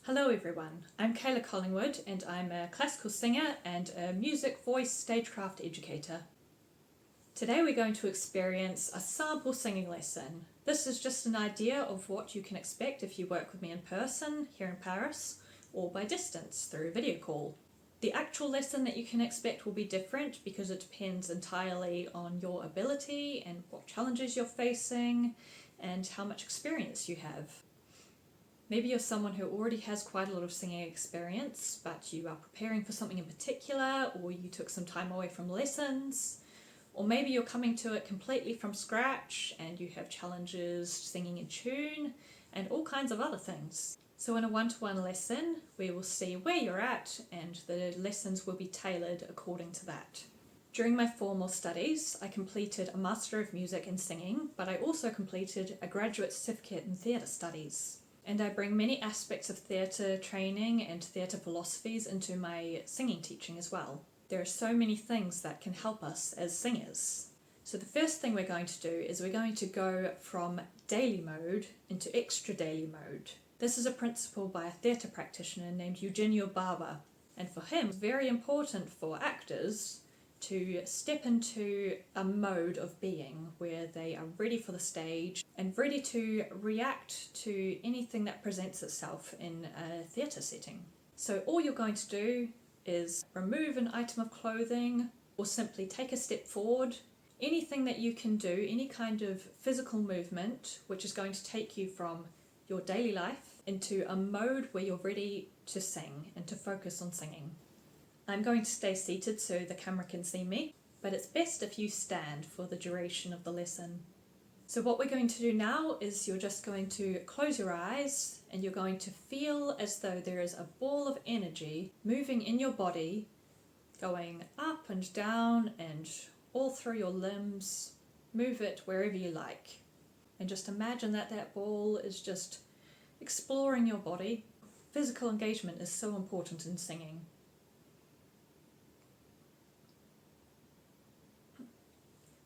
Hello everyone, I'm Kayla Collingwood and I'm a classical singer and a music voice stagecraft educator. Today we're going to experience a sample singing lesson. This is just an idea of what you can expect if you work with me in person here in Paris or by distance through a video call. The actual lesson that you can expect will be different because it depends entirely on your ability and what challenges you're facing and how much experience you have. Maybe you're someone who already has quite a lot of singing experience, but you are preparing for something in particular, or you took some time away from lessons, or maybe you're coming to it completely from scratch and you have challenges singing in tune, and all kinds of other things. So in a one-to-one lesson, we will see where you're at, and the lessons will be tailored according to that. During my formal studies, I completed a Master of Music in Singing, but I also completed a graduate certificate in theatre studies. And I bring many aspects of theatre training and theatre philosophies into my singing teaching as well. There are so many things that can help us as singers. So the first thing we're going to do is we're going to go from daily mode into extra daily mode. This is a principle by a theatre practitioner named Eugenio Barber. And for him, it's very important for actors to step into a mode of being where they are ready for the stage and ready to react to anything that presents itself in a theatre setting. So all you're going to do is remove an item of clothing or simply take a step forward. Anything that you can do, any kind of physical movement which is going to take you from your daily life into a mode where you're ready to sing and to focus on singing. I'm going to stay seated so the camera can see me, but it's best if you stand for the duration of the lesson. So what we're going to do now is you're just going to close your eyes and you're going to feel as though there is a ball of energy moving in your body, going up and down and all through your limbs. Move it wherever you like. And just imagine that that ball is just exploring your body. Physical engagement is so important in singing.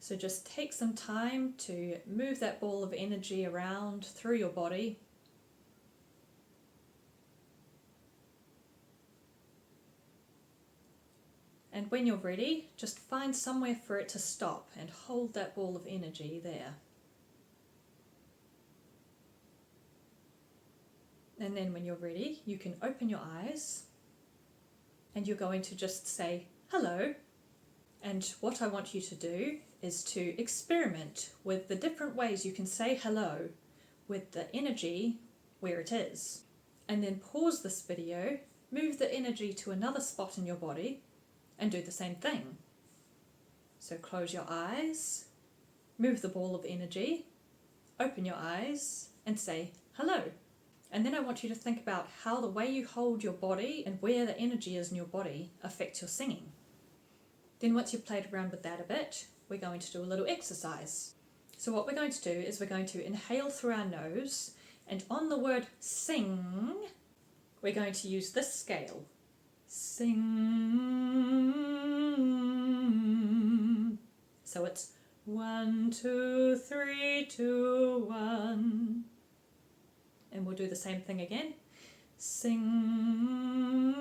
So just take some time to move that ball of energy around through your body. And when you're ready, just find somewhere for it to stop and hold that ball of energy there. And then when you're ready, you can open your eyes and you're going to just say hello. And what I want you to do is to experiment with the different ways you can say hello with the energy where it is. And then pause this video, move the energy to another spot in your body and do the same thing. So close your eyes, move the ball of energy, open your eyes and say hello. And then I want you to think about how the way you hold your body and where the energy is in your body affects your singing. Then once you've played around with that a bit, we're going to do a little exercise. So what we're going to do is we're going to inhale through our nose, and on the word sing, we're going to use this scale. Sing. So it's 1, 2, 3, 2, 1. And we'll do the same thing again. Sing.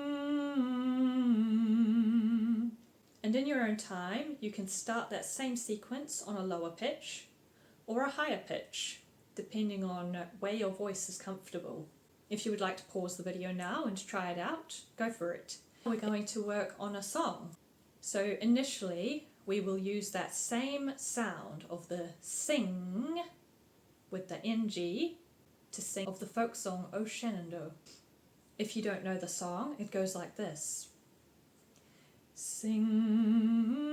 And in your own time, you can start that same sequence on a lower pitch or a higher pitch, depending on where your voice is comfortable. If you would like to pause the video now and try it out, go for it. We're going to work on a song. So initially, we will use that same sound of the sing with the NG to sing of the folk song O Shenandoah. If you don't know the song, it goes like this. Sing.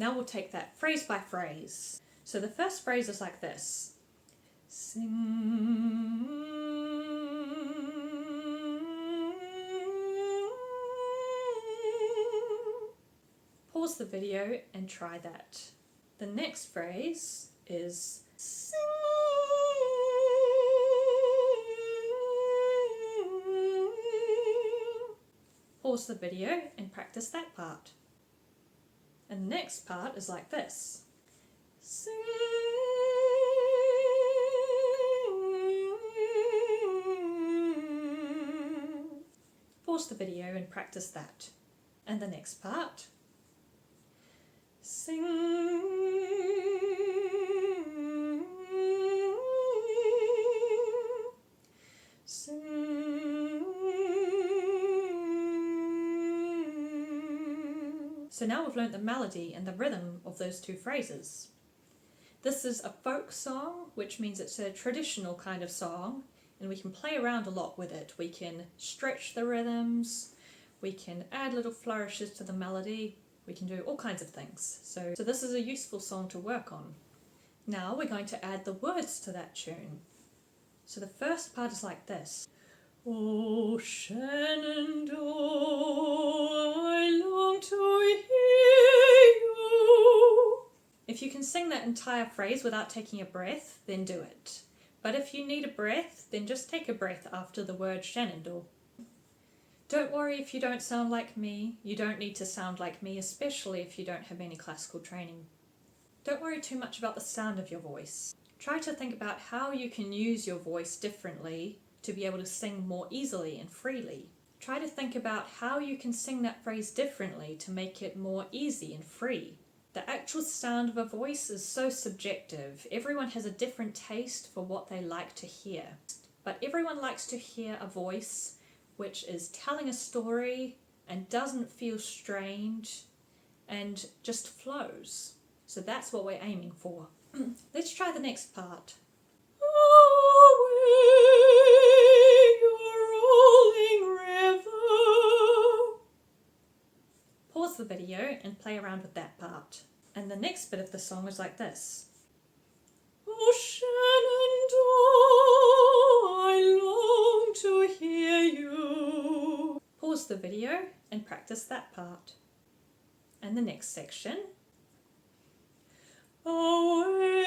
Now we'll take that phrase by phrase. So the first phrase is like this. Sing. Pause the video and try that. The next phrase is sing. Pause the video and practice that part. And the next part is like this. Sing. Pause the video and practice that. And the next part. Sing. Sing. So now we've learnt the melody and the rhythm of those two phrases. This is a folk song, which means it's a traditional kind of song, and we can play around a lot with it. We can stretch the rhythms, we can add little flourishes to the melody, we can do all kinds of things. So this is a useful song to work on. Now we're going to add the words to that tune. So the first part is like this. Oh, Shenandoah, I long to hear you. If you can sing that entire phrase without taking a breath, then do it. But if you need a breath, then just take a breath after the word Shenandoah. Don't worry if you don't sound like me. You don't need to sound like me, especially if you don't have any classical training. Don't worry too much about the sound of your voice. Try to think about how you can use your voice differently to be able to sing more easily and freely. Try to think about how you can sing that phrase differently to make it more easy and free. The actual sound of a voice is so subjective. Everyone has a different taste for what they like to hear. But everyone likes to hear a voice which is telling a story and doesn't feel strange and just flows. So that's what we're aiming for. Let's try the next part. Pause the video and play around with that part. And the next bit of the song is like this. Oh, Shenandoah, I long to hear you. Pause the video and practice that part. And the next section. Away,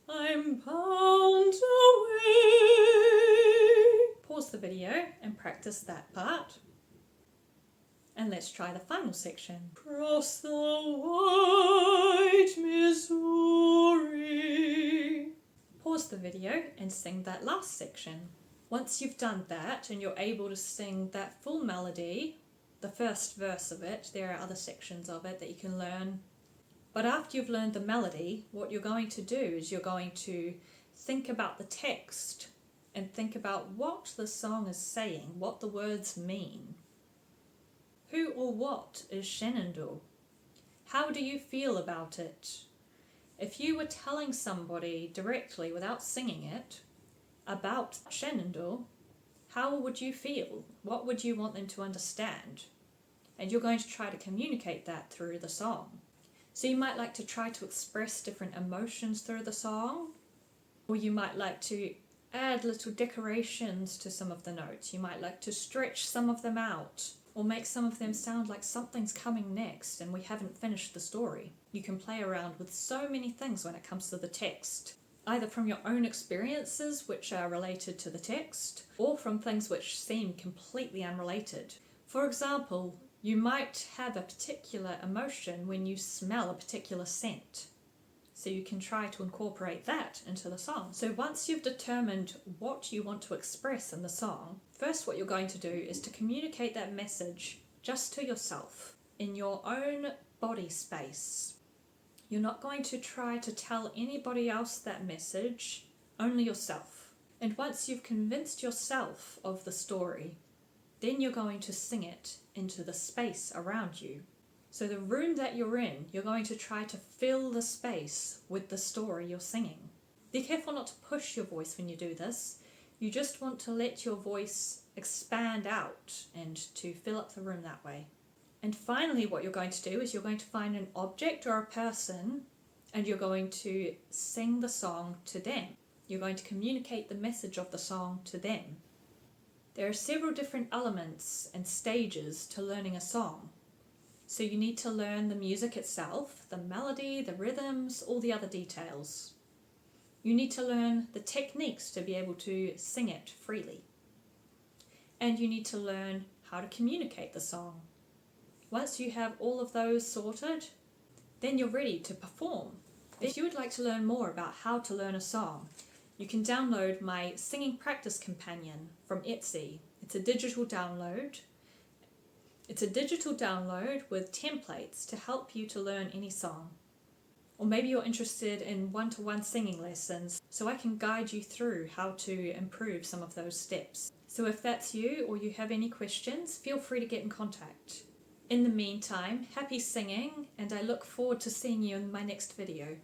I'm bound away. Pause the video and practice that part. And let's try the final section. Cross the white Missouri. Pause the video and sing that last section. Once you've done that and you're able to sing that full melody, the first verse of it, there are other sections of it that you can learn. But after you've learned the melody, what you're going to do is you're going to think about the text and think about what the song is saying, what the words mean. Who or what is Shenandoah? How do you feel about it? If you were telling somebody directly without singing it about Shenandoah, how would you feel? What would you want them to understand? And you're going to try to communicate that through the song. So you might like to try to express different emotions through the song, or you might like to add little decorations to some of the notes. You might like to stretch some of them out, or make some of them sound like something's coming next and we haven't finished the story. You can play around with so many things when it comes to the text, either from your own experiences which are related to the text, or from things which seem completely unrelated. For example, you might have a particular emotion when you smell a particular scent. So you can try to incorporate that into the song. So once you've determined what you want to express in the song, first what you're going to do is to communicate that message just to yourself, in your own body space. You're not going to try to tell anybody else that message, only yourself. And once you've convinced yourself of the story, then you're going to sing it into the space around you. So the room that you're in, you're going to try to fill the space with the story you're singing. Be careful not to push your voice when you do this. You just want to let your voice expand out and to fill up the room that way. And finally what you're going to do is you're going to find an object or a person and you're going to sing the song to them. You're going to communicate the message of the song to them. There are several different elements and stages to learning a song. So you need to learn the music itself, the melody, the rhythms, all the other details. You need to learn the techniques to be able to sing it freely. And you need to learn how to communicate the song. Once you have all of those sorted, then you're ready to perform. If you would like to learn more about how to learn a song, you can download my Singing Practice Companion from Etsy. It's a digital download. It's a digital download with templates to help you to learn any song. Or maybe you're interested in one-to-one singing lessons, so I can guide you through how to improve some of those steps. So if that's you or you have any questions, feel free to get in contact. In the meantime, happy singing, and I look forward to seeing you in my next video.